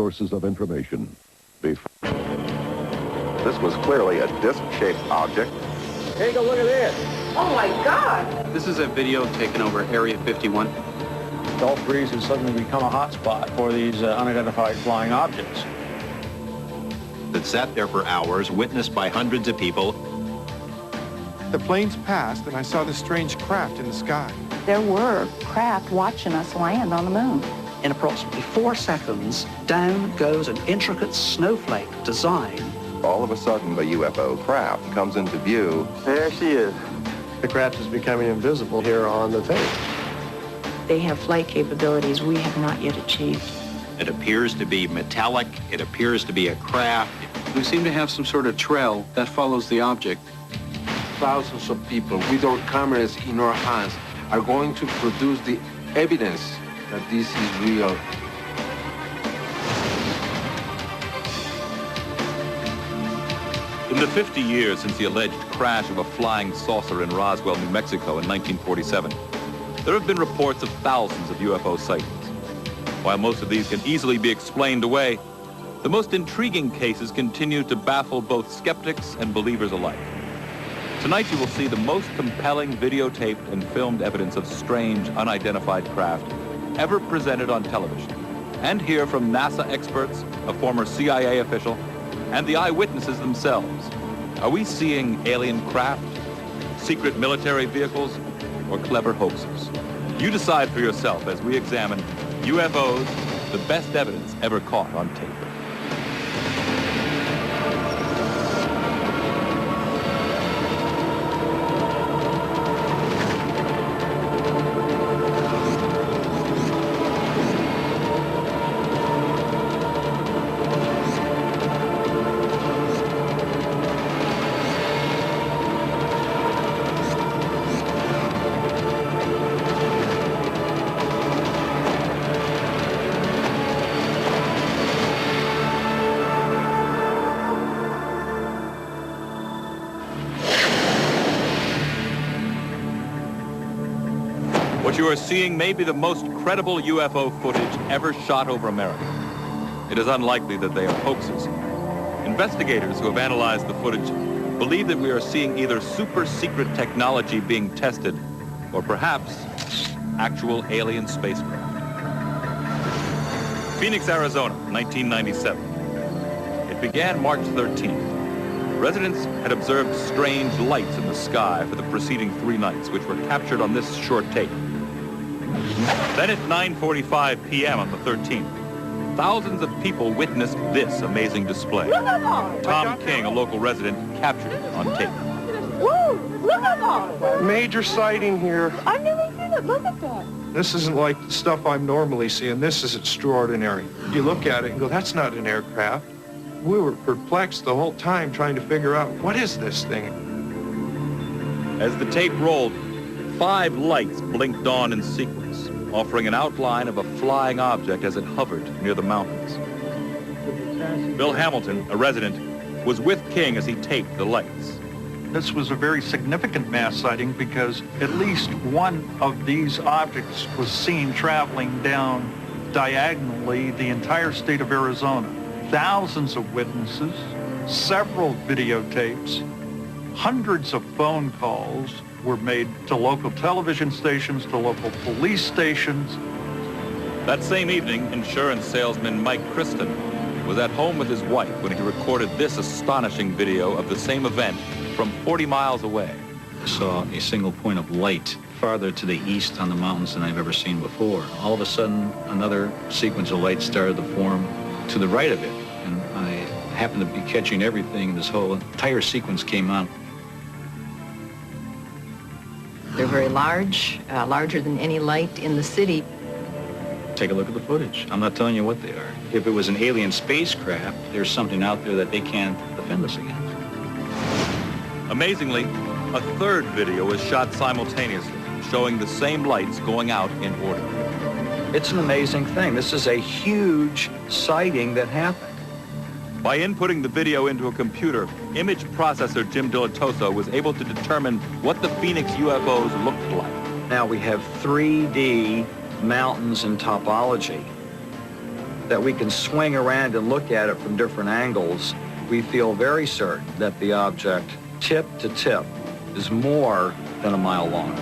sources of information. This was clearly a disc-shaped object. Take a look at this. Oh my God! This is a video taken over Area 51. Gulf Breeze has suddenly become a hotspot for these unidentified flying objects. That sat there for hours, witnessed by hundreds of people. The planes passed, and I saw this strange craft in the sky. There were craft watching us land on the moon. In approximately 4 seconds, down goes an intricate snowflake design. All of a sudden, the UFO craft comes into view. There she is. The craft is becoming invisible here on the tape. They have flight capabilities we have not yet achieved. It appears to be metallic. It appears to be a craft. We seem to have some sort of trail that follows the object. Thousands of people with our cameras in our hands are going to produce the evidence that this is real. In the 50 years since the alleged crash of a flying saucer in Roswell, New Mexico in 1947, there have been reports of thousands of UFO sightings. While most of these can easily be explained away, the most intriguing cases continue to baffle both skeptics and believers alike. Tonight you will see the most compelling videotaped and filmed evidence of strange, unidentified craft ever presented on television, and hear from NASA experts, a former CIA official, and the eyewitnesses themselves. Are we seeing alien craft, secret military vehicles, or clever hoaxes? You decide for yourself as we examine UFOs, the best evidence ever caught on tape. What you are seeing may be the most credible UFO footage ever shot over America. It is unlikely that they are hoaxes. Investigators who have analyzed the footage believe that we are seeing either super secret technology being tested or perhaps actual alien spacecraft. Phoenix, Arizona, 1997. It began March 13th. Residents had observed strange lights in the sky for the preceding 3 nights, which were captured on this short tape. Then at 9:45 p.m. on the 13th, thousands of people witnessed this amazing display. Tom King, a local resident, captured it on tape. Woo! Look at that! Major sighting here. I've never seen it. Look at that. This isn't like the stuff I'm normally seeing. This is extraordinary. You look at it and go, that's not an aircraft. We were perplexed the whole time trying to figure out, what is this thing? As the tape rolled, 5 lights blinked on in sequence, offering an outline of a flying object as it hovered near the mountains. Bill Hamilton, a resident, was with King as he taped the lights. This was a very significant mass sighting because at least one of these objects was seen traveling down diagonally the entire state of Arizona. Thousands of witnesses, several videotapes, hundreds of phone calls were made to local television stations, to local police stations. That same evening, insurance salesman Mike Kristen was at home with his wife when he recorded this astonishing video of the same event from 40 miles away. I saw a single point of light farther to the east on the mountains than I've ever seen before. All of a sudden, another sequence of lights started to form to the right of it, and I happened to be catching everything. This whole entire sequence came on. They're very large, larger than any light in the city. Take a look at the footage. I'm not telling you what they are. If it was an alien spacecraft, there's something out there that they can't defend us against. Amazingly, a third video was shot simultaneously, showing the same lights going out in order. It's an amazing thing. This is a huge sighting that happened. By inputting the video into a computer, image processor Jim Dilatoso was able to determine what the Phoenix UFOs looked like. Now we have 3D mountains and topology. that we can swing around and look at it from different angles, we feel very certain that the object, tip to tip, is more than a mile long.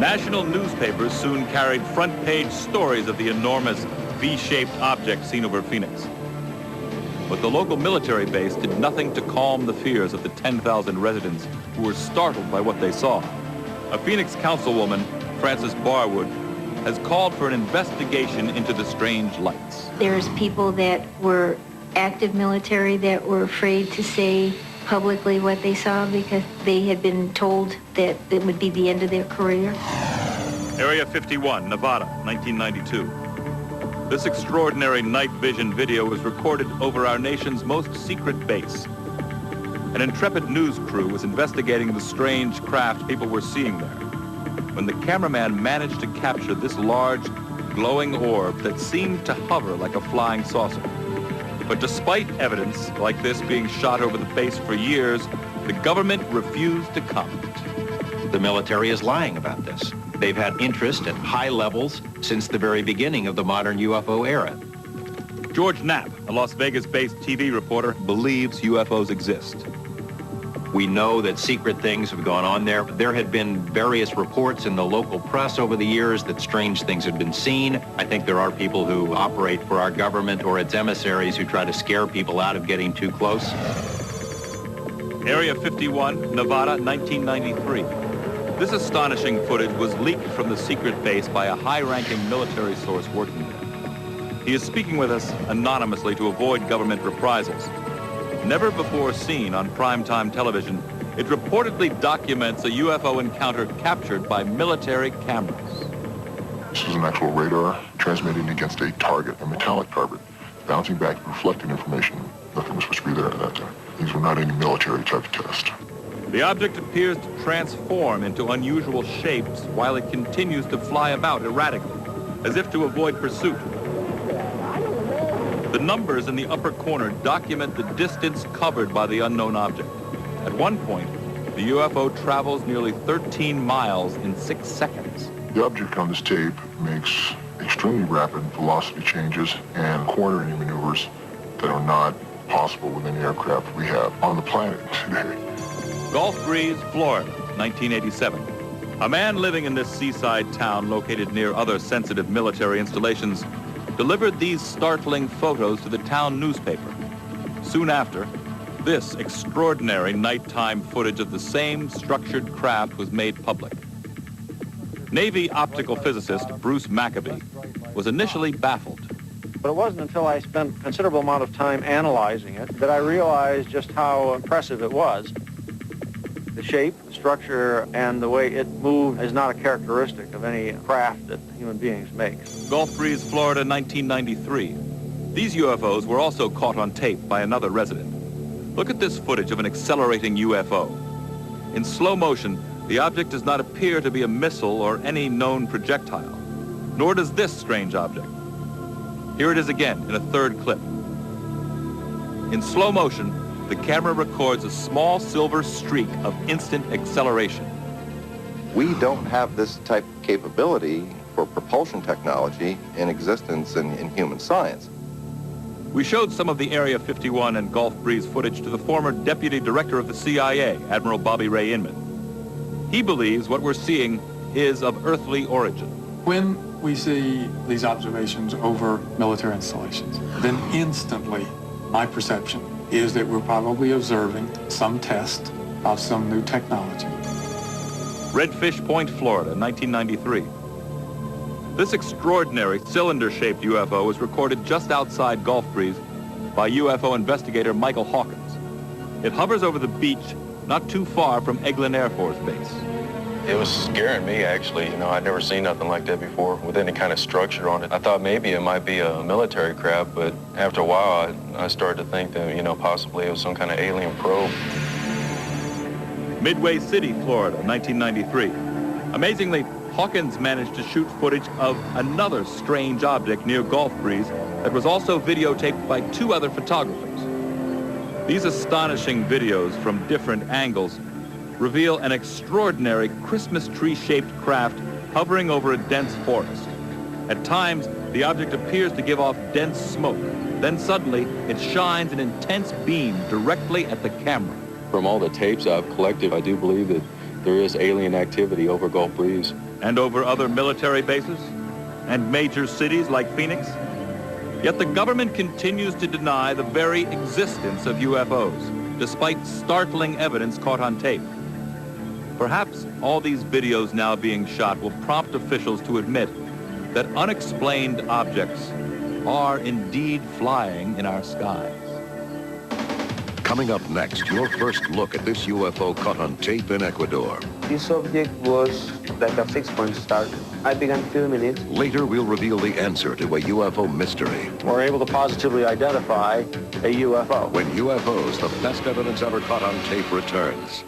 National newspapers soon carried front-page stories of the enormous V-shaped object seen over Phoenix. But the local military base did nothing to calm the fears of the 10,000 residents who were startled by what they saw. A Phoenix councilwoman, Frances Barwood, has called for an investigation into the strange lights. There's people that were active military that were afraid to say publicly what they saw because they had been told that it would be the end of their career. Area 51, Nevada, 1992. This extraordinary night vision video was recorded over our nation's most secret base. An intrepid news crew was investigating the strange craft people were seeing there when the cameraman managed to capture this large, glowing orb that seemed to hover like a flying saucer. But despite evidence like this being shot over the base for years, the government refused to comment. The military is lying about this. They've had interest at high levels since the very beginning of the modern UFO era. George Knapp, a Las Vegas-based TV reporter, believes UFOs exist. We know that secret things have gone on there. There had been various reports in the local press over the years that strange things had been seen. I think there are people who operate for our government or its emissaries who try to scare people out of getting too close. Area 51, Nevada, 1993. This astonishing footage was leaked from the secret base by a high-ranking military source working there. He is speaking with us anonymously to avoid government reprisals. Never before seen on primetime television, it reportedly documents a UFO encounter captured by military cameras. This is an actual radar transmitting against a target, a metallic target, bouncing back and reflecting information. Nothing was supposed to be there at that time. These were not any military type of test. The object appears to transform into unusual shapes while it continues to fly about erratically, as if to avoid pursuit. The numbers in the upper corner document the distance covered by the unknown object. At one point, the UFO travels nearly 13 miles in 6 seconds. The object on this tape makes extremely rapid velocity changes and cornering maneuvers that are not possible with any aircraft we have on the planet today. Gulf Breeze, Florida, 1987. A man living in this seaside town located near other sensitive military installations delivered these startling photos to the town newspaper. Soon after, this extraordinary nighttime footage of the same structured craft was made public. Navy optical physicist Bruce Maccabee was initially baffled. But it wasn't until I spent a considerable amount of time analyzing it that I realized just how impressive it was. The shape, the structure, and the way it moved is not a characteristic of any craft that human beings make. Gulf Breeze, Florida, 1993. These UFOs were also caught on tape by another resident. Look at this footage of an accelerating UFO. In slow motion, the object does not appear to be a missile or any known projectile, nor does this strange object. Here it is again in a third clip. In slow motion, the camera records a small silver streak of instant acceleration. We don't have this type of capability for propulsion technology in existence in human science. We showed some of the Area 51 and Gulf Breeze footage to the former Deputy Director of the CIA, Admiral Bobby Ray Inman. He believes what we're seeing is of earthly origin. When we see these observations over military installations, then instantly my perception is that we're probably observing some test of some new technology. Redfish Point, Florida, 1993. This extraordinary cylinder-shaped UFO was recorded just outside Gulf Breeze by UFO investigator Michael Hawkins. It hovers over the beach not too far from Eglin Air Force Base. It was scaring me, actually. You know, I'd never seen nothing like that before with any kind of structure on it. I thought maybe it might be a military craft, but after a while, I started to think that, you know, possibly it was some kind of alien probe. Midway City, Florida, 1993. Amazingly, Hawkins managed to shoot footage of another strange object near Gulf Breeze that was also videotaped by 2 other photographers. These astonishing videos from different angles reveal an extraordinary Christmas tree-shaped craft hovering over a dense forest. At times, the object appears to give off dense smoke. Then suddenly, it shines an intense beam directly at the camera. From all the tapes I've collected, I do believe that there is alien activity over Gulf Breeze. And over other military bases? And major cities like Phoenix? Yet the government continues to deny the very existence of UFOs, despite startling evidence caught on tape. Perhaps all these videos now being shot will prompt officials to admit that unexplained objects are indeed flying in our skies. Coming up next, your first look at this UFO caught on tape in Ecuador. This object was like a 6-point star. I began filming it. Later, we'll reveal the answer to a UFO mystery. We're able to positively identify a UFO. When UFOs, the best evidence ever caught on tape, returns.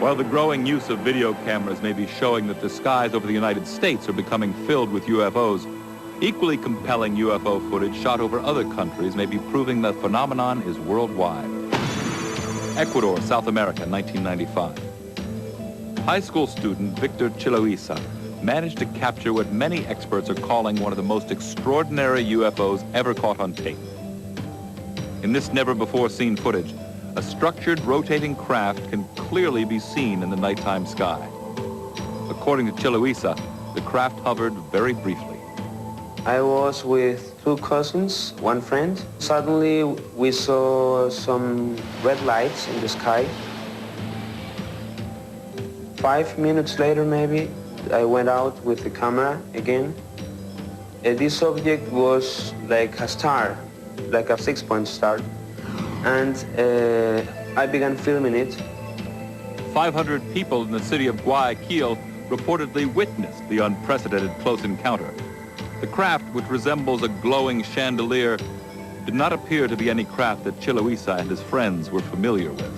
While the growing use of video cameras may be showing that the skies over the United States are becoming filled with UFOs, equally compelling UFO footage shot over other countries may be proving the phenomenon is worldwide. Ecuador, South America, 1995. High school student Victor Chiloisa managed to capture what many experts are calling one of the most extraordinary UFOs ever caught on tape. In this never-before-seen footage, a structured rotating craft can clearly be seen in the nighttime sky. According to Chiloisa, the craft hovered very briefly. I was with 2 cousins, 1 friend. Suddenly, we saw some red lights in the sky. 5 minutes later, maybe, I went out with the camera again. This object was like a star, like a 6-point star. And I began filming it. 500 people in the city of Guayaquil reportedly witnessed the unprecedented close encounter. The craft, which resembles a glowing chandelier, did not appear to be any craft that Chiloisa and his friends were familiar with.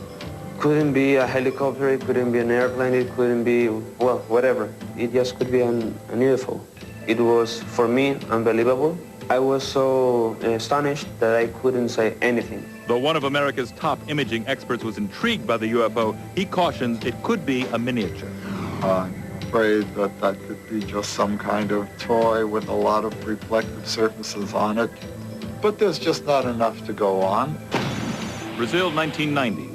Couldn't be a helicopter, it couldn't be an airplane, it couldn't be, well, whatever. It just could be an UFO. It was, for me, unbelievable. I was so astonished that I couldn't say anything. Though one of America's top imaging experts was intrigued by the UFO, he cautions it could be a miniature. I'm afraid that could be just some kind of toy with a lot of reflective surfaces on it. But there's just not enough to go on. Brazil, 1990.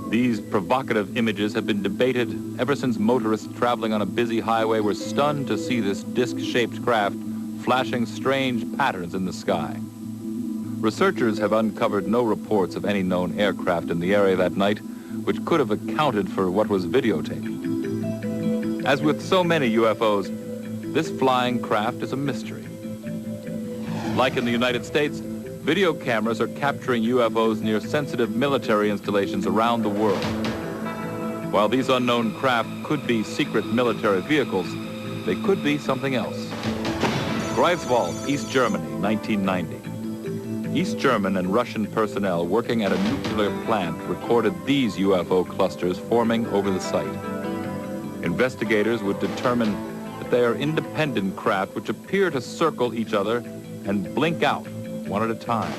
These provocative images have been debated ever since motorists traveling on a busy highway were stunned to see this disc-shaped craft flashing strange patterns in the sky. Researchers have uncovered no reports of any known aircraft in the area that night, which could have accounted for what was videotaped. As with so many UFOs, this flying craft is a mystery. Like in the United States, video cameras are capturing UFOs near sensitive military installations around the world. While these unknown craft could be secret military vehicles, they could be something else. Greifswald, East Germany, 1990. East German and Russian personnel working at a nuclear plant recorded these UFO clusters forming over the site. Investigators would determine that they are independent craft which appear to circle each other and blink out one at a time.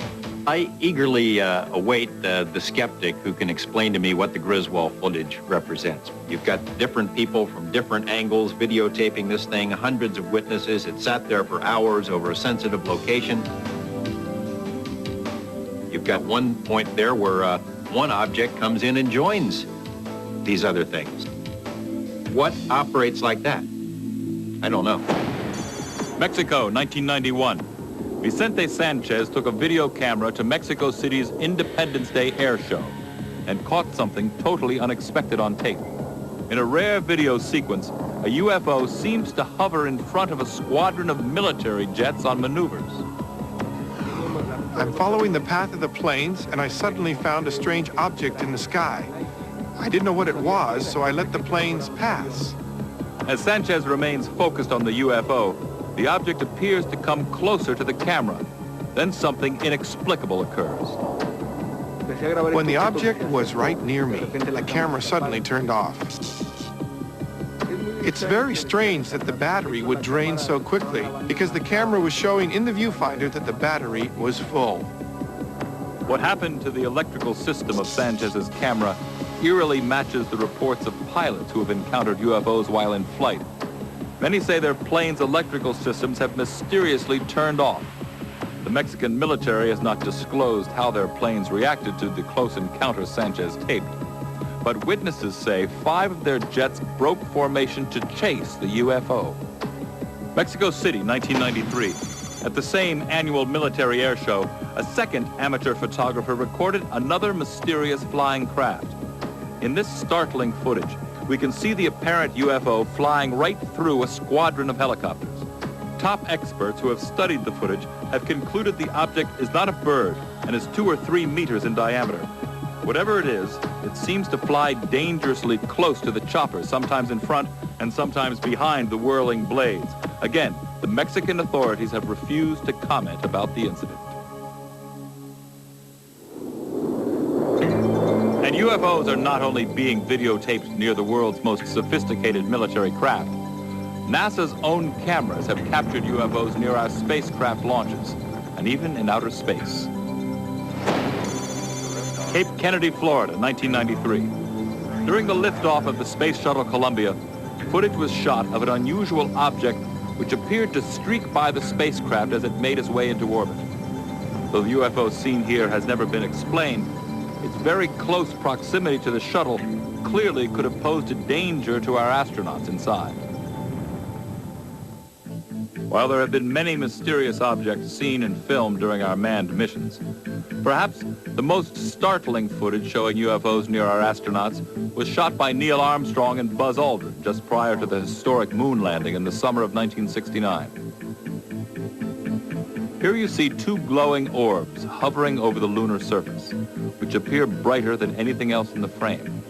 I eagerly await the skeptic who can explain to me what the Griswold footage represents. You've got different people from different angles videotaping this thing, hundreds of witnesses. It sat there for hours over a sensitive location. You've got one point there where one object comes in and joins these other things. What operates like that? I don't know. Mexico, 1991. Vicente Sanchez took a video camera to Mexico City's Independence Day air show and caught something totally unexpected on tape. In a rare video sequence, a UFO seems to hover in front of a squadron of military jets on maneuvers. I'm following the path of the planes, and I suddenly found a strange object in the sky. I didn't know what it was, so I let the planes pass. As Sanchez remains focused on the UFO, the object appears to come closer to the camera. Then something inexplicable occurs. When the object was right near me, the camera suddenly turned off. It's very strange that the battery would drain so quickly, because the camera was showing in the viewfinder that the battery was full. What happened to the electrical system of Sanchez's camera eerily matches the reports of pilots who have encountered UFOs while in flight. Many say their plane's electrical systems have mysteriously turned off. The Mexican military has not disclosed how their planes reacted to the close encounter Sanchez taped. But witnesses say 5 of their jets broke formation to chase the UFO. Mexico City, 1993. At the same annual military air show, a second amateur photographer recorded another mysterious flying craft. In this startling footage, we can see the apparent UFO flying right through a squadron of helicopters. Top experts who have studied the footage have concluded the object is not a bird and is 2 or 3 meters in diameter. Whatever it is, it seems to fly dangerously close to the chopper, sometimes in front and sometimes behind the whirling blades. Again, the Mexican authorities have refused to comment about the incident. And UFOs are not only being videotaped near the world's most sophisticated military craft. NASA's own cameras have captured UFOs near our spacecraft launches, and even in outer space. Cape Kennedy, Florida, 1993. During the liftoff of the Space Shuttle Columbia, footage was shot of an unusual object which appeared to streak by the spacecraft as it made its way into orbit. Though the UFO seen here has never been explained, its very close proximity to the shuttle clearly could have posed a danger to our astronauts inside. While there have been many mysterious objects seen and filmed during our manned missions, perhaps the most startling footage showing UFOs near our astronauts was shot by Neil Armstrong and Buzz Aldrin just prior to the historic moon landing in the summer of 1969. Here you see 2 glowing orbs hovering over the lunar surface, which appear brighter than anything else in the frame.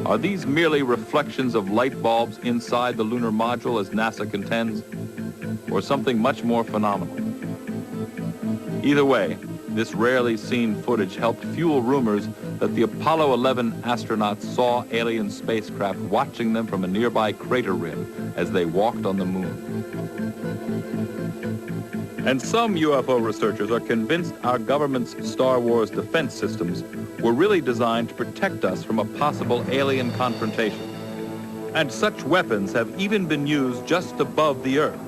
Are these merely reflections of light bulbs inside the lunar module, as NASA contends, or something much more phenomenal? Either way, this rarely seen footage helped fuel rumors that the Apollo 11 astronauts saw alien spacecraft watching them from a nearby crater rim as they walked on the moon. And some UFO researchers are convinced our government's Star Wars defense systems were really designed to protect us from a possible alien confrontation. And such weapons have even been used just above the Earth.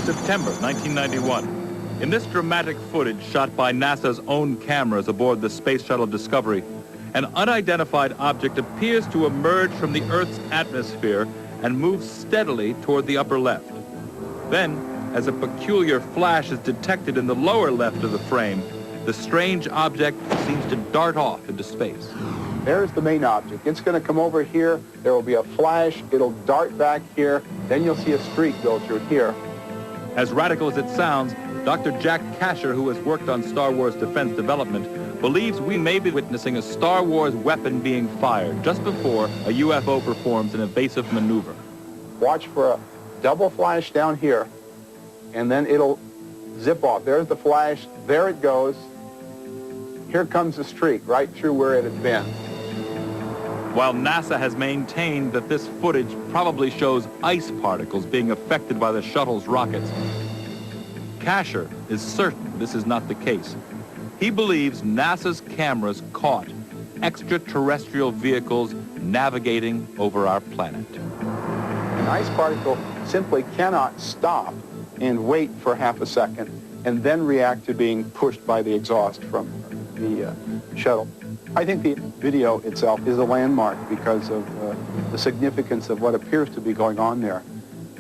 September 1991. In this dramatic footage shot by NASA's own cameras aboard the Space Shuttle Discovery, an unidentified object appears to emerge from the Earth's atmosphere and move steadily toward the upper left. Then, as a peculiar flash is detected in the lower left of the frame, the strange object seems to dart off into space. There's the main object. It's going to come over here. There will be a flash. It'll dart back here. Then you'll see a streak go through here. As radical as it sounds, Dr. Jack Kasher, who has worked on Star Wars defense development, believes we may be witnessing a Star Wars weapon being fired just before a UFO performs an evasive maneuver. Watch for a double flash down here, and then it'll zip off. There's the flash. There it goes. Here comes the streak right through where it had been. While NASA has maintained that this footage probably shows ice particles being affected by the shuttle's rockets, Kasher is certain this is not the case. He believes NASA's cameras caught extraterrestrial vehicles navigating over our planet. An ice particle simply cannot stop and wait for half a second and then react to being pushed by the exhaust from the shuttle. I think the video itself is a landmark because of the significance of what appears to be going on there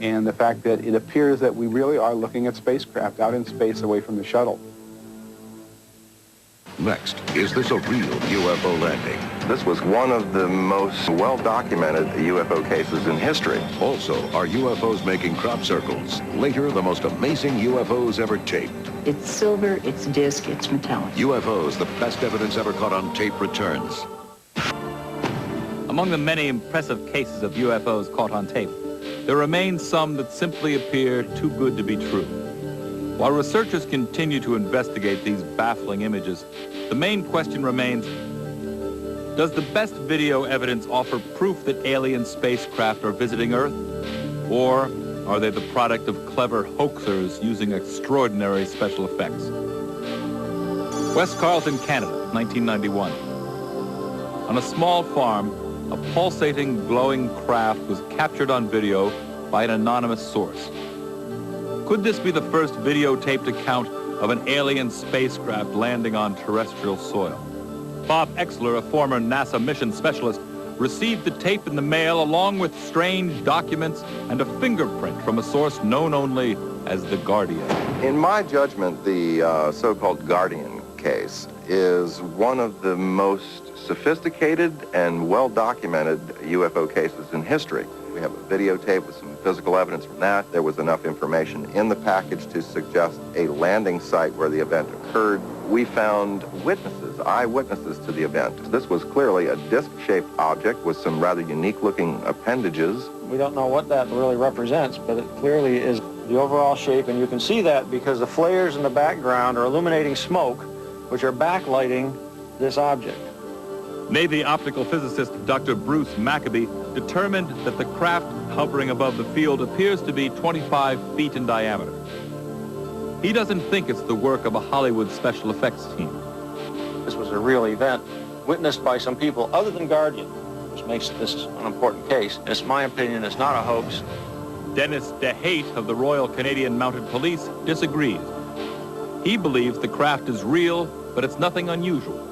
and the fact that it appears that we really are looking at spacecraft out in space away from the shuttle. Next, is this a real UFO landing? This was one of the most well-documented UFO cases in history. Also, are UFOs making crop circles? Later, the most amazing UFOs ever taped. It's silver, it's disc, it's metallic. UFOs, the best evidence ever caught on tape, returns. Among the many impressive cases of UFOs caught on tape, there remain some that simply appear too good to be true. While researchers continue to investigate these baffling images, the main question remains, does the best video evidence offer proof that alien spacecraft are visiting Earth? Or are they the product of clever hoaxers using extraordinary special effects? West Carleton, Canada, 1991. On a small farm, a pulsating, glowing craft was captured on video by an anonymous source. Could this be the first videotaped account of an alien spacecraft landing on terrestrial soil? Bob Exler, a former NASA mission specialist, received the tape in the mail along with strange documents and a fingerprint from a source known only as the Guardian. In my judgment, the so-called Guardian case is one of the most sophisticated and well-documented UFO cases in history. We have a videotape with some physical evidence from that. There was enough information in the package to suggest a landing site where the event occurred. We found witnesses, eyewitnesses to the event. This was clearly a disc-shaped object with some rather unique-looking appendages. We don't know what that really represents, but it clearly is the overall shape, and you can see that because the flares in the background are illuminating smoke, which are backlighting this object. Navy optical physicist Dr. Bruce Maccabee determined that the craft hovering above the field appears to be 25 feet in diameter. He doesn't think it's the work of a Hollywood special effects team. This was a real event witnessed by some people other than Guardian, which makes this an important case. It's my opinion it's not a hoax. Dennis DeHate of the Royal Canadian Mounted Police disagrees. He believes the craft is real, but it's nothing unusual.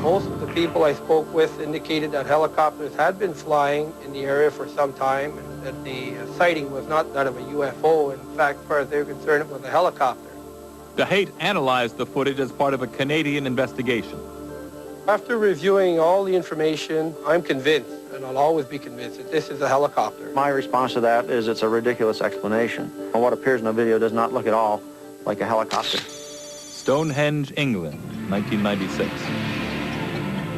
Most of the people I spoke with indicated that helicopters had been flying in the area for some time and that the sighting was not that of a UFO. In fact, as far as they were concerned, it was a helicopter. DeHate analyzed the footage as part of a Canadian investigation. After reviewing all the information, I'm convinced, and I'll always be convinced, that this is a helicopter. My response to that is it's a ridiculous explanation. What appears in the video does not look at all like a helicopter. Stonehenge, England, 1996.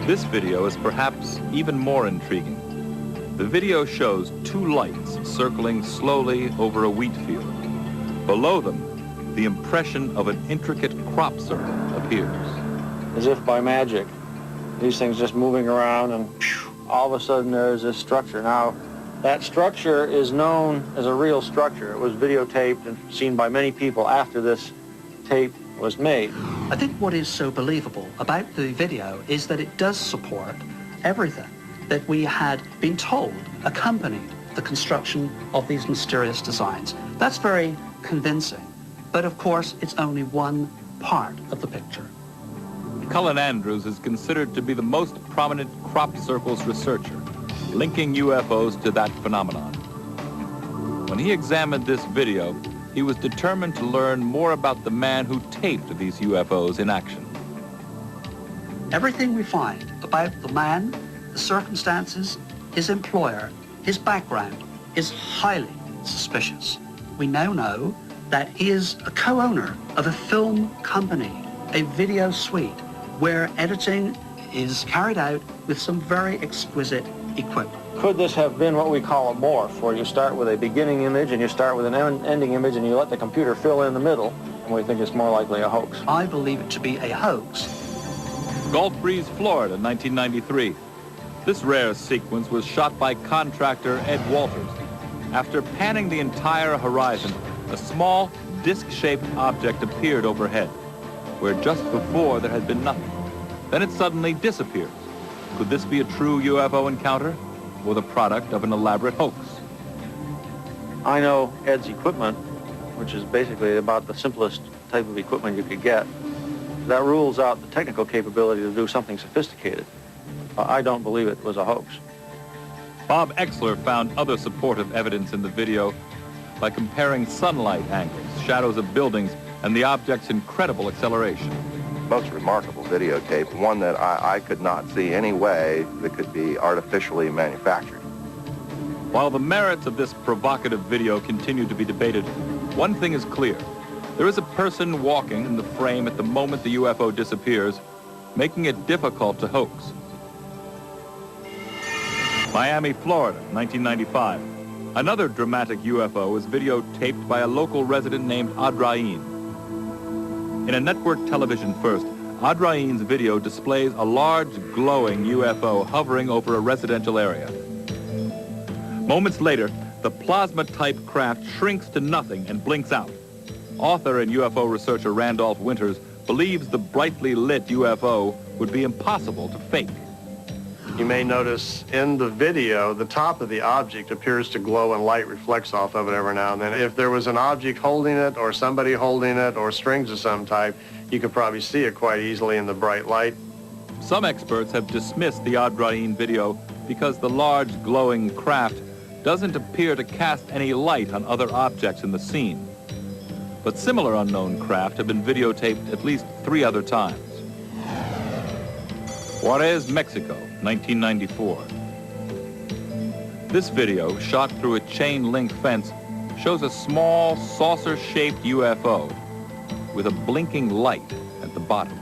This video is perhaps even more intriguing. The video shows two lights circling slowly over a wheat field. Below them, the impression of an intricate crop circle appears. As if by magic, these things just moving around, and all of a sudden there's this structure. Now, that structure is known as a real structure. It was videotaped and seen by many people after this tape was made. I think what is so believable about the video is that it does support everything that we had been told accompanied the construction of these mysterious designs. That's very convincing, but of course it's only one part of the picture. Cullen Andrews is considered to be the most prominent crop circles researcher, linking UFOs to that phenomenon. When he examined this video, he was determined to learn more about the man who taped these UFOs in action. Everything we find about the man, the circumstances, his employer, his background is highly suspicious. We now know that he is a co-owner of a film company, a video suite, where editing is carried out with some very exquisite equipment. Could this have been what we call a morph, where you start with a beginning image and you start with an ending image and you let the computer fill in the middle, and we think it's more likely a hoax? I believe it to be a hoax. Gulf Breeze, Florida, 1993. This rare sequence was shot by contractor Ed Walters. After panning the entire horizon, a small, disc-shaped object appeared overhead, where just before there had been nothing. Then it suddenly disappeared. Could this be a true UFO encounter, or the product of an elaborate hoax? I know Ed's equipment, which is basically about the simplest type of equipment you could get. That rules out the technical capability to do something sophisticated. I don't believe it was a hoax. Bob Exler found other supportive evidence in the video by comparing sunlight angles, shadows of buildings, and the object's incredible acceleration. Most remarkable videotape, one that I could not see any way that could be artificially manufactured. While the merits of this provocative video continue to be debated, one thing is clear. There is a person walking in the frame at the moment the UFO disappears, making it difficult to hoax. Miami, Florida, 1995. Another dramatic UFO is videotaped by a local resident named Adrain. In a network television first, Adrain's video displays a large, glowing UFO hovering over a residential area. Moments later, the plasma-type craft shrinks to nothing and blinks out. Author and UFO researcher Randolph Winters believes the brightly lit UFO would be impossible to fake. You may notice in the video, the top of the object appears to glow and light reflects off of it every now and then. If there was an object holding it or somebody holding it or strings of some type, you could probably see it quite easily in the bright light. Some experts have dismissed the Adrain video because the large glowing craft doesn't appear to cast any light on other objects in the scene. But similar unknown craft have been videotaped at least 3 other times. Juarez, Mexico, 1994. This video, shot through a chain-link fence, shows a small saucer-shaped UFO with a blinking light at the bottom.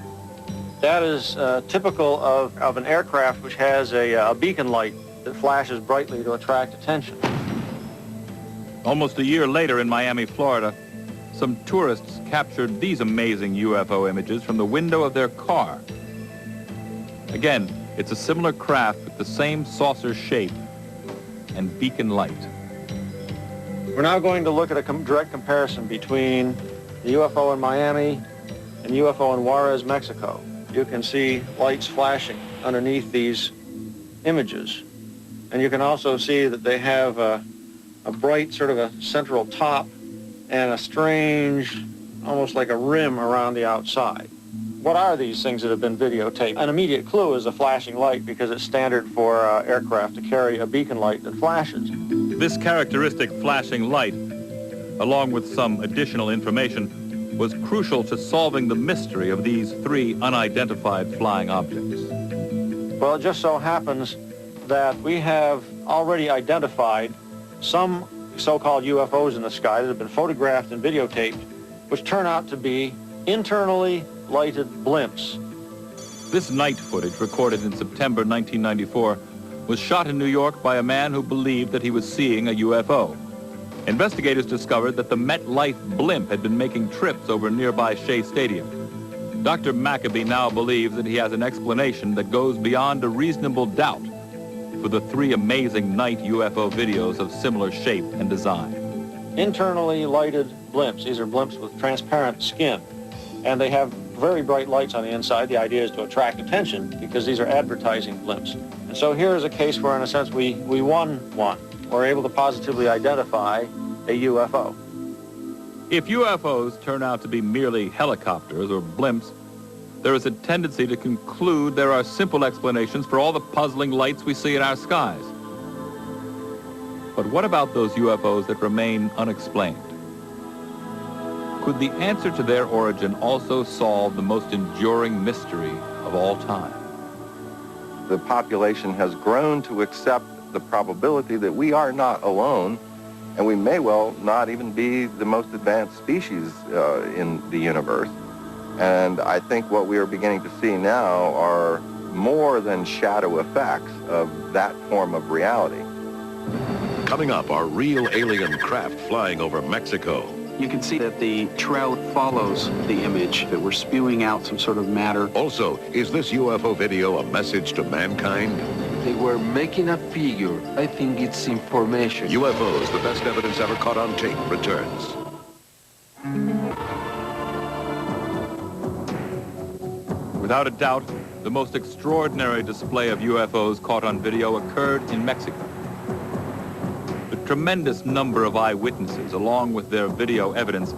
That is typical of an aircraft which has a beacon light that flashes brightly to attract attention. Almost a year later in Miami, Florida, some tourists captured these amazing UFO images from the window of their car. Again, it's a similar craft with the same saucer shape and beacon light. We're now going to look at a direct comparison between the UFO in Miami and the UFO in Juarez, Mexico. You can see lights flashing underneath these images. And you can also see that they have a bright sort of a central top and a strange, almost like a rim around the outside. What are these things that have been videotaped? An immediate clue is a flashing light because it's standard for aircraft to carry a beacon light that flashes. This characteristic flashing light, along with some additional information, was crucial to solving the mystery of these 3 unidentified flying objects. Well, it just so happens that we have already identified some so-called UFOs in the sky that have been photographed and videotaped, which turn out to be internally lighted blimps. This night footage, recorded in September 1994, was shot in New York by a man who believed that he was seeing a UFO. Investigators discovered that the MetLife blimp had been making trips over nearby Shea Stadium. Dr. Maccabee now believes that he has an explanation that goes beyond a reasonable doubt for the 3 amazing night UFO videos of similar shape and design. Internally lighted blimps. These are blimps with transparent skin, and they have very bright lights on the inside. The idea is to attract attention because these are advertising blimps. And so here is a case where, in a sense, we won one. We're able to positively identify a UFO. If UFOs turn out to be merely helicopters or blimps, there is a tendency to conclude there are simple explanations for all the puzzling lights we see in our skies. But what about those UFOs that remain unexplained? Could the answer to their origin also solve the most enduring mystery of all time? The population has grown to accept the probability that we are not alone, and we may well not even be the most advanced species in the universe. And I think what we are beginning to see now are more than shadow effects of that form of reality. Coming up, are real alien craft flying over Mexico. You can see that the trail follows the image, that we're spewing out some sort of matter. Also, is this UFO video a message to mankind? They were making a figure. I think it's information. UFOs, the best evidence ever caught on tape, returns. Without a doubt, the most extraordinary display of UFOs caught on video occurred in Mexico. The tremendous number of eyewitnesses, along with their video evidence,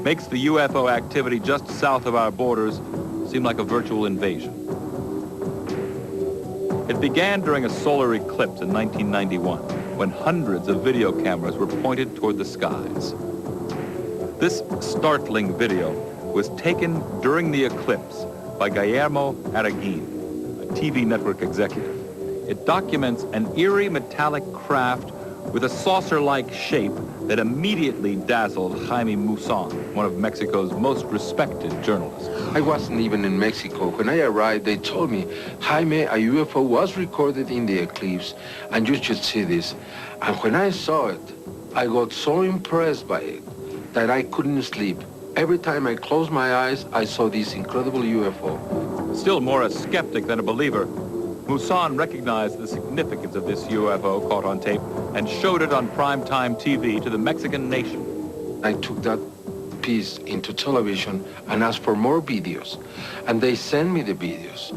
makes the UFO activity just south of our borders seem like a virtual invasion. It began during a solar eclipse in 1991, when hundreds of video cameras were pointed toward the skies. This startling video was taken during the eclipse by Guillermo Araguin, a TV network executive. It documents an eerie metallic craft with a saucer-like shape that immediately dazzled Jaime Maussan, one of Mexico's most respected journalists. I wasn't even in Mexico. When I arrived, they told me, Jaime, a UFO was recorded in the eclipse, and you should see this. And when I saw it, I got so impressed by it that I couldn't sleep. Every time I closed my eyes, I saw this incredible UFO. Still more a skeptic than a believer, Maussan recognized the significance of this UFO caught on tape and showed it on primetime TV to the Mexican nation. I took that piece into television and asked for more videos, and they sent me the videos.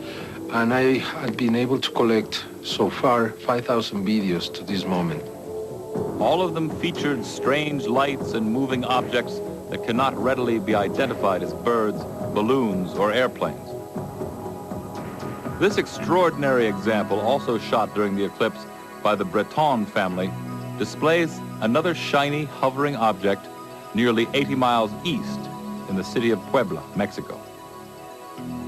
and I had been able to collect so far 5,000 videos to this moment. All of them featured strange lights and moving objects that cannot readily be identified as birds, balloons, or airplanes. This extraordinary example, also shot during the eclipse by the Breton family, displays another shiny, hovering object nearly 80 miles east in the city of Puebla, Mexico.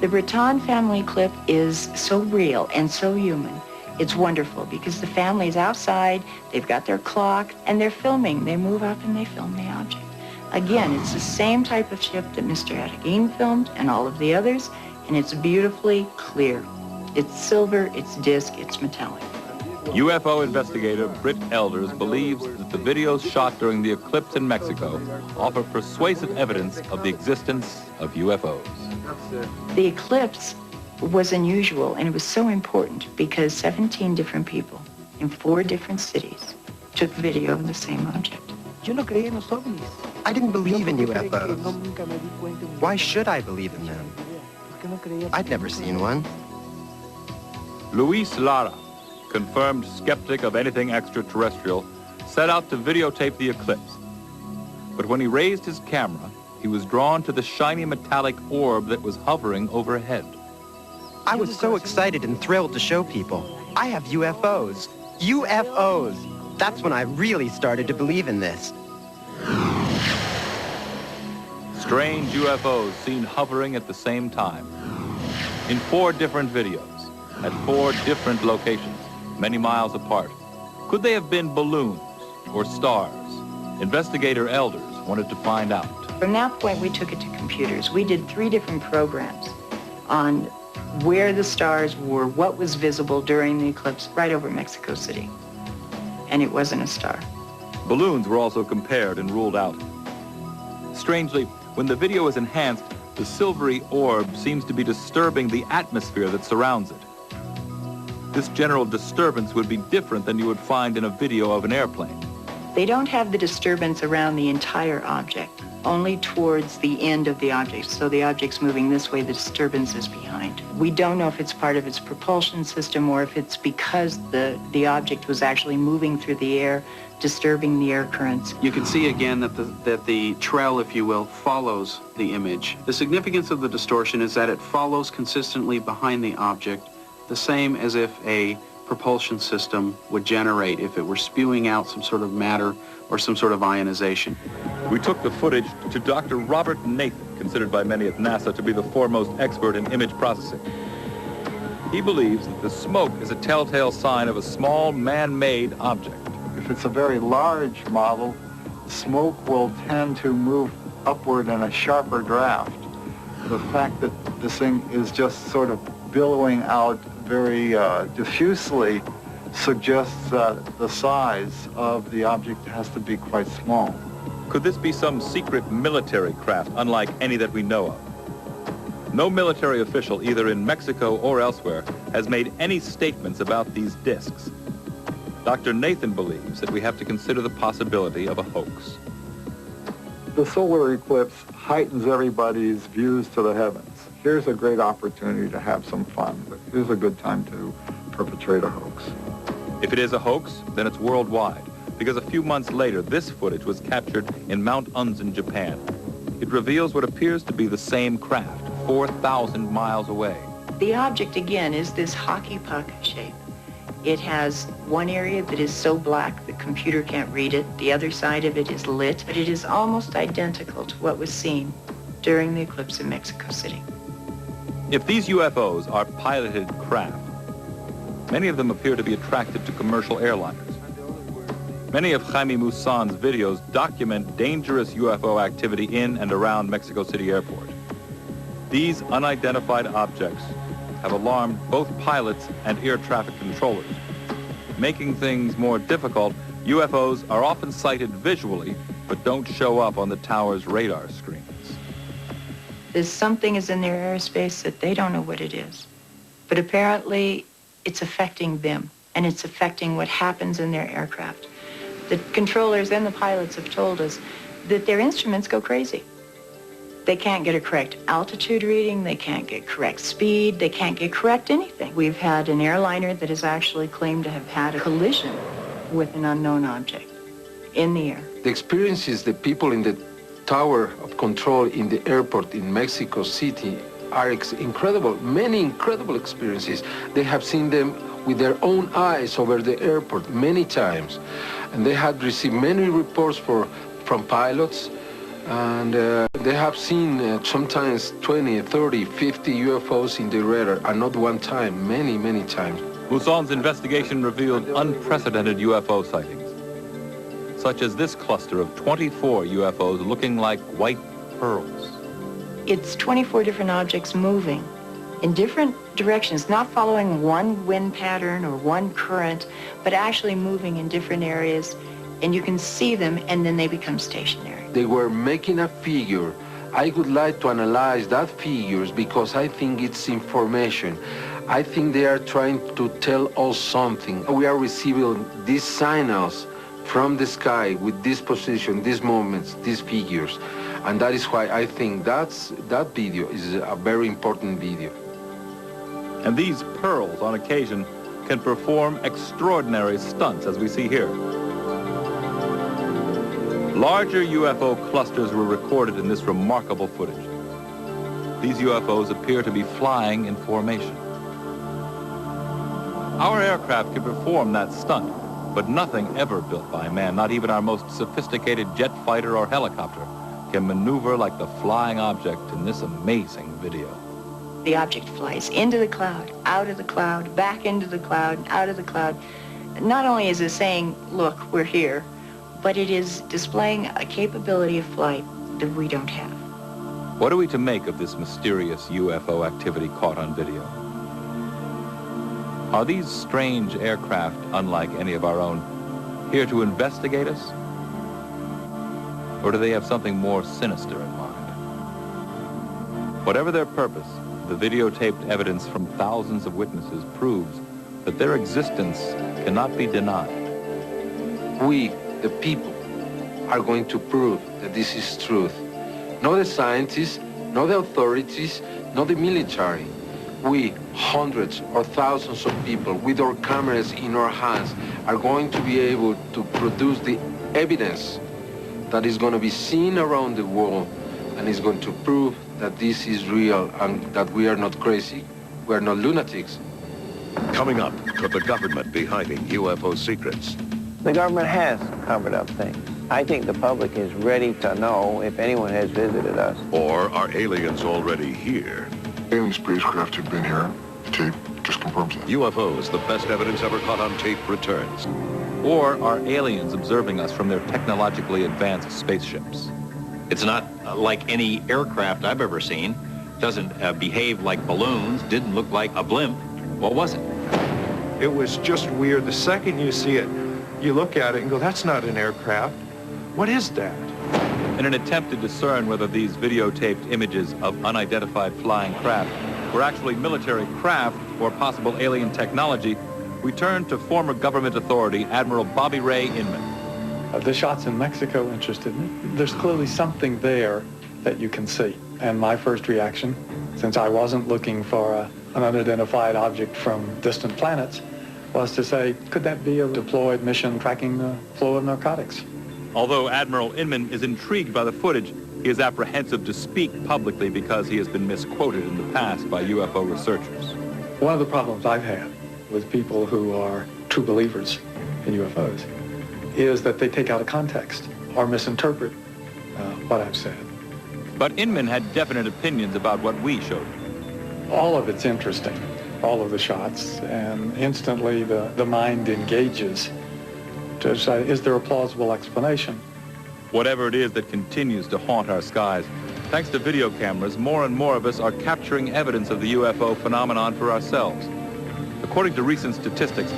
The Breton family clip is so real and so human. It's wonderful because the family's outside, they've got their clock, and they're filming. They move up and they film the object. Again, it's the same type of ship that Mr. Adeguin filmed and all of the others, and it's beautifully clear. It's silver, it's disc, it's metallic. UFO investigator Britt Elders believes that the videos shot during the eclipse in Mexico offer persuasive evidence of the existence of UFOs. The eclipse was unusual, and it was so important because 17 different people in 4 different cities took video of the same object. I didn't believe in UFOs. Why should I believe in them? I'd never seen one. Luis Lara, confirmed skeptic of anything extraterrestrial, set out to videotape the eclipse. But when he raised his camera, he was drawn to the shiny metallic orb that was hovering overhead. I was so excited and thrilled to show people. I have UFOs. UFOs! That's when I really started to believe in this. Strange UFOs seen hovering at the same time. In 4 different videos, at 4 different locations, many miles apart. Could they have been balloons or stars? Investigator Elders wanted to find out. From that point, we took it to computers. We did 3 different programs on where the stars were, what was visible during the eclipse right over Mexico City. And it wasn't a star. Balloons were also compared and ruled out. Strangely, when the video is enhanced, the silvery orb seems to be disturbing the atmosphere that surrounds it. This general disturbance would be different than you would find in a video of an airplane. They don't have the disturbance around the entire object, only towards the end of the object. So the object's moving this way, the disturbance is behind. We don't know if it's part of its propulsion system or if it's because the object was actually moving through the air, disturbing the air currents. You can see again that the trail, if you will, follows the image. The significance of the distortion is that it follows consistently behind the object, the same as if a propulsion system would generate if it were spewing out some sort of matter or some sort of ionization. We took the footage to Dr. Robert Nathan, considered by many at NASA to be the foremost expert in image processing. He believes that the smoke is a telltale sign of a small man-made object. If it's a very large model, smoke will tend to move upward in a sharper draft. The fact that this thing is just sort of billowing out very diffusely suggests that the size of the object has to be quite small. Could this be some secret military craft unlike any that we know of? No military official, either in Mexico or elsewhere, has made any statements about these discs. Dr. Nathan believes that we have to consider the possibility of a hoax. The solar eclipse heightens everybody's views to the heavens. Here's a great opportunity to have some fun, but here's a good time to perpetrate a hoax. If it is a hoax, then it's worldwide, because a few months later, this footage was captured in Mount Unzen, Japan. It reveals what appears to be the same craft, 4,000 miles away. The object, again, is this hockey puck shape. It has one area that is so black the computer can't read it. The other side of it is lit, but it is almost identical to what was seen during the eclipse in Mexico City. If these UFOs are piloted craft, many of them appear to be attracted to commercial airliners. Many of Jaime Maussan's videos document dangerous UFO activity in and around Mexico City Airport. These unidentified objects have alarmed both pilots and air traffic controllers. Making things more difficult, UFOs are often sighted visually, but don't show up on the tower's radar screens. There's something is in their airspace that they don't know what it is. But apparently, it's affecting them, and it's affecting what happens in their aircraft. The controllers and the pilots have told us that their instruments go crazy. They can't get a correct altitude reading, they can't get correct speed, they can't get correct anything. We've had an airliner that has actually claimed to have had a collision with an unknown object in the air. The experiences the people in the tower of control in the airport in Mexico City are incredible, many incredible experiences. They have seen them with their own eyes over the airport many times. And they had received many reports from pilots, and they have seen sometimes 20, 30, 50 UFOs in the radar, and not one time, many, many times. Busan's investigation revealed unprecedented UFO sightings, such as this cluster of 24 UFOs looking like white pearls. It's 24 different objects moving in different directions, not following one wind pattern or one current, but actually moving in different areas, and you can see them, and then they become stationary. They were making a figure. I would like to analyze that figures because I think it's information. I think they are trying to tell us something. We are receiving these signals from the sky with this position, these movements, these figures. And that is why I think that video is a very important video. And these pearls, on occasion, can perform extraordinary stunts, as we see here. Larger UFO clusters were recorded in this remarkable footage. These UFOs appear to be flying in formation. Our aircraft can perform that stunt, but nothing ever built by man, not even our most sophisticated jet fighter or helicopter, can maneuver like the flying object in this amazing video. The object flies into the cloud, out of the cloud, back into the cloud, out of the cloud. Not only is it saying, look, we're here, but it is displaying a capability of flight that we don't have. What are we to make of this mysterious UFO activity caught on video? Are these strange aircraft, unlike any of our own, here to investigate us? Or do they have something more sinister in mind? Whatever their purpose, the videotaped evidence from thousands of witnesses proves that their existence cannot be denied. We, the people, are going to prove that this is truth. Not the scientists, not the authorities, not the military. We, hundreds or thousands of people with our cameras in our hands, are going to be able to produce the evidence that is going to be seen around the world and is going to prove that this is real and that we are not crazy, we are not lunatics. Coming up, could the government be hiding UFO secrets? The government has covered up things. I think the public is ready to know if anyone has visited us. Or are aliens already here? Alien spacecraft have been here. The tape just confirms that. UFOs, the best evidence ever caught on tape, returns. Or are aliens observing us from their technologically advanced spaceships? It's not like any aircraft I've ever seen. Doesn't behave like balloons, didn't look like a blimp. What was it? It was just weird. The second you see it, you look at it and go, that's not an aircraft. What is that? In an attempt to discern whether these videotaped images of unidentified flying craft were actually military craft or possible alien technology, we turn to former government authority Admiral Bobby Ray Inman. The shots in Mexico interested me. There's clearly something there that you can see. And my first reaction, since I wasn't looking for an unidentified object from distant planets, was to say, could that be a deployed mission tracking the flow of narcotics? Although Admiral Inman is intrigued by the footage, he is apprehensive to speak publicly because he has been misquoted in the past by UFO researchers. One of the problems I've had with people who are true believers in UFOs is that they take out of context or misinterpret what I've said. But Inman had definite opinions about what we showed him. All of it's interesting, all of the shots, and instantly the mind engages to say, is there a plausible explanation? Whatever it is that continues to haunt our skies, thanks to video cameras, more and more of us are capturing evidence of the UFO phenomenon for ourselves. According to recent statistics,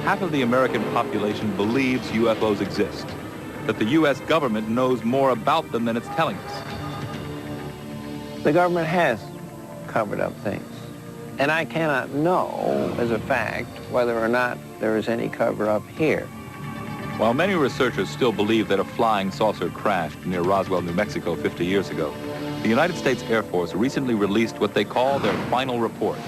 half of the American population believes UFOs exist, that the U.S. government knows more about them than it's telling us. The government has covered up things. And I cannot know, as a fact, whether or not there is any cover-up here. While many researchers still believe that a flying saucer crashed near Roswell, New Mexico 50 years ago, The United States Air Force recently released what they call their final report.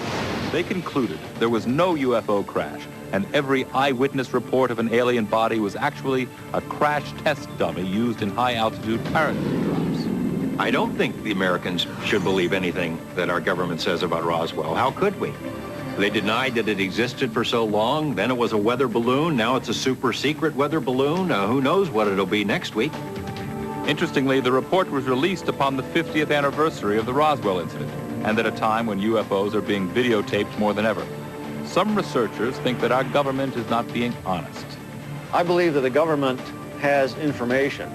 They concluded there was no UFO crash, and every eyewitness report of an alien body was actually a crash test dummy used in high-altitude parachute drops. I don't think the Americans should believe anything that our government says about Roswell. How could we? They denied that it existed for so long. Then it was a weather balloon. Now it's a super secret weather balloon. Who knows what it'll be next week? Interestingly, the report was released upon the 50th anniversary of the Roswell incident, and at a time when UFOs are being videotaped more than ever. Some researchers think that our government is not being honest. I believe that the government has information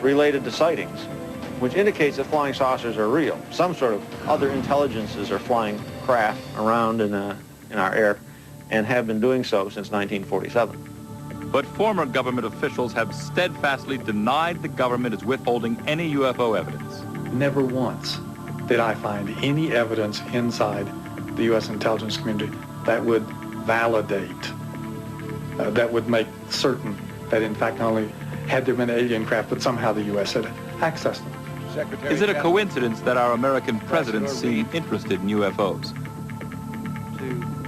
related to sightings, which indicates that flying saucers are real. Some sort of other intelligences are flying craft around in our air and have been doing so since 1947. But former government officials have steadfastly denied the government is withholding any UFO evidence. Never once did I find any evidence inside the U.S. intelligence community that would validate, that would make certain that in fact not only had there been alien craft, but somehow the U.S. had accessed them. Is it a coincidence that our American president seemed interested in UFOs?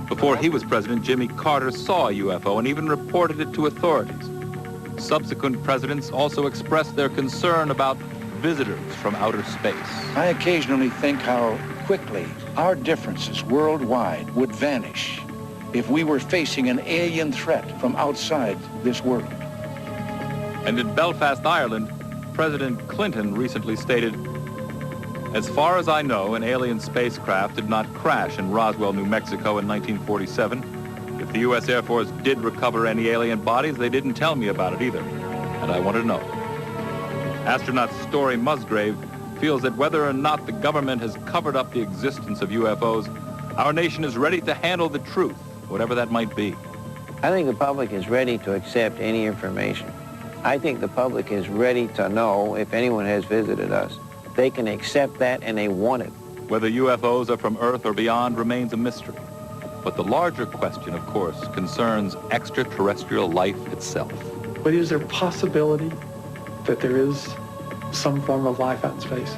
Before he was president, Jimmy Carter saw a UFO and even reported it to authorities. Subsequent presidents also expressed their concern about visitors from outer space. I occasionally think how quickly our differences worldwide would vanish if we were facing an alien threat from outside this world. And in Belfast, Ireland, President Clinton recently stated, "As far as I know, an alien spacecraft did not crash in Roswell, New Mexico in 1947. If the U.S. Air Force did recover any alien bodies, they didn't tell me about it either, and I want to know." Astronaut Story Musgrave feels that whether or not the government has covered up the existence of UFOs, our nation is ready to handle the truth, whatever that might be. I think the public is ready to accept any information. I think the public is ready to know if anyone has visited us. They can accept that, and they want it. Whether UFOs are from Earth or beyond remains a mystery. But the larger question, of course, concerns extraterrestrial life itself. But is there a possibility that there is some form of life out in space?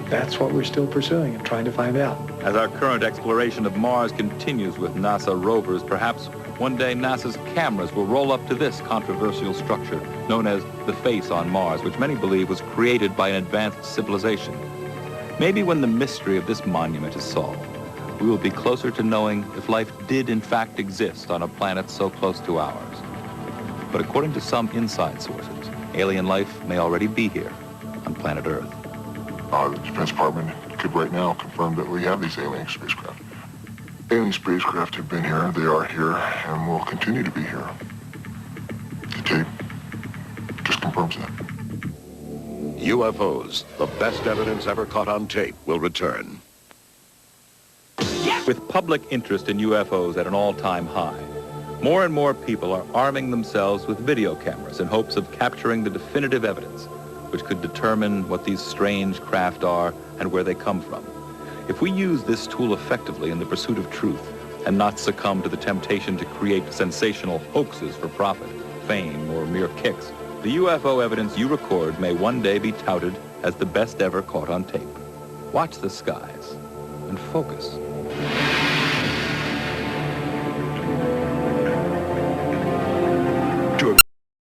That's what we're still pursuing and trying to find out. As our current exploration of Mars continues with NASA rovers, perhaps one day NASA's cameras will roll up to this controversial structure known as the face on Mars, which many believe was created by an advanced civilization. Maybe when the mystery of this monument is solved, we will be closer to knowing if life did in fact exist on a planet so close to ours. But according to some inside sources, alien life may already be here on planet Earth. The Defense Department could right now confirm that we have these alien spacecraft. Alien spacecraft have been here, they are here, and will continue to be here. The tape just confirms that. UFOs, the best evidence ever caught on tape, will return. With public interest in UFOs at an all-time high, more and more people are arming themselves with video cameras in hopes of capturing the definitive evidence, which could determine what these strange craft are and where they come from. If we use this tool effectively in the pursuit of truth and not succumb to the temptation to create sensational hoaxes for profit, fame, or mere kicks, the UFO evidence you record may one day be touted as the best ever caught on tape. Watch the skies and focus.